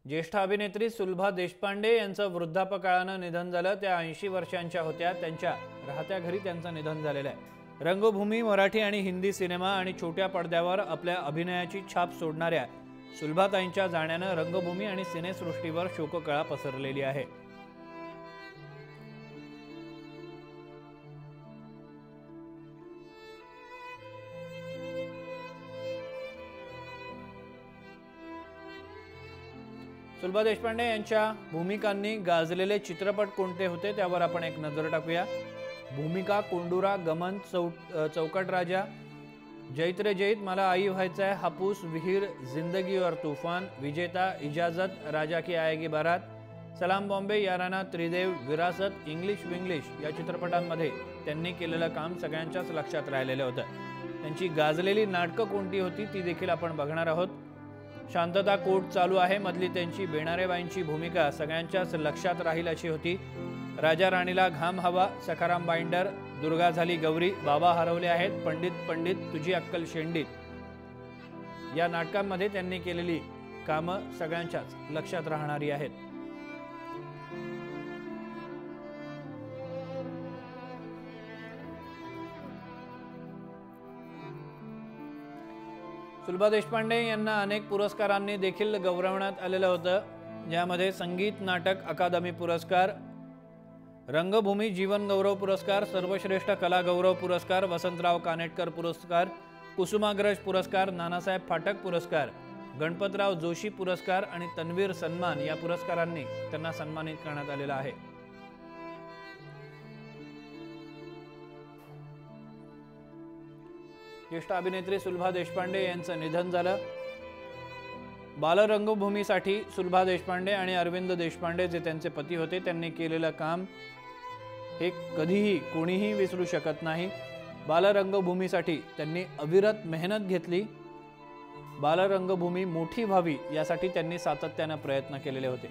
ज्येष्ठ अभिनेत्री सुलभा देशपांडे यांचं वृद्धापकाळानं निधन झालं। त्या 80 वर्षांच्या होत्या। त्यांच्या राहत्या घरी त्यांचं निधन झालेलं आहे। रंगभूमी, मराठी आणि हिंदी सिनेमा आणि छोट्या पडद्यावर आपल्या अभिनयाची छाप सोडणाऱ्या सुलभाताईंच्या जाण्यानं रंगभूमी आणि सिनेसृष्टीवर शोककळा पसरलेली आहे। सुलभा देशपांडे यांच्या भूमिकांनी गाजलेले चित्रपट कोणते होते त्यावर आपण एक नजर टाकूया। भूमिका, कोंडुरा, गमन, चौकट राजा, जैत रे जैत, मला आई व्हायचंय, हापूस, विहीर, जिंदगी और तूफान, विजेता, इजाजत, राजा की आएगी बारात, सलाम बॉम्बे, याराना, त्रिदेव, विरासत, इंग्लिश विंग्लिश या चित्रपटांमध्ये त्यांनी केलेलं काम सगळ्यांच्याच लक्षात राहिलेलं होतं। त्यांची गाजलेली नाटकं कोणती होती ती देखील आपण बघणार आहोत। शांतता कोर्ट चालू आहे मधली त्यांची बेणारेबाईंची भूमिका सगळ्यांच्याच लक्षात राहील अशी होती। राजा राणीला घाम हवा, सखाराम बाइंडर, दुर्गा झाली गौरी, बाबा हरवले आहेत, पंडित पंडित, तुझी अक्कल शेंडीत या नाटकांमध्ये त्यांनी केलेली कामं सगळ्यांच्याच लक्षात राहणारी आहेत। सुलभा देशपांडे यांना अनेक पुरस्कारांनी देखील गौरवण्यात आलेलं होतं, ज्यामध्ये संगीत नाटक अकादमी पुरस्कार, रंगभूमी जीवन गौरव पुरस्कार, सर्वश्रेष्ठ कला गौरव पुरस्कार, वसंतराव कानेटकर पुरस्कार, कुसुमाग्रज पुरस्कार, नानासाहेब फाटक पुरस्कार, गणपतराव जोशी पुरस्कार आणि तन्वीर सन्मान या पुरस्कारांनी त्यांना सन्मानित करण्यात आलेलं आहे। ज्येष्ठ अभिनेत्री सुलभा देशपांडे यांचं निधन झालं। बालरंगभूमीसाठी सुलभा देशपांडे आणि अरविंद देशपांडे जे त्यांचे पती होते त्यांनी केलेलं काम हे कधीही कोणीही विसरू शकत नाही। बालरंगभूमीसाठी त्यांनी अविरत मेहनत घेतली। बालरंगभूमी मोठी व्हावी यासाठी त्यांनी सातत्याने प्रयत्न केलेले होते।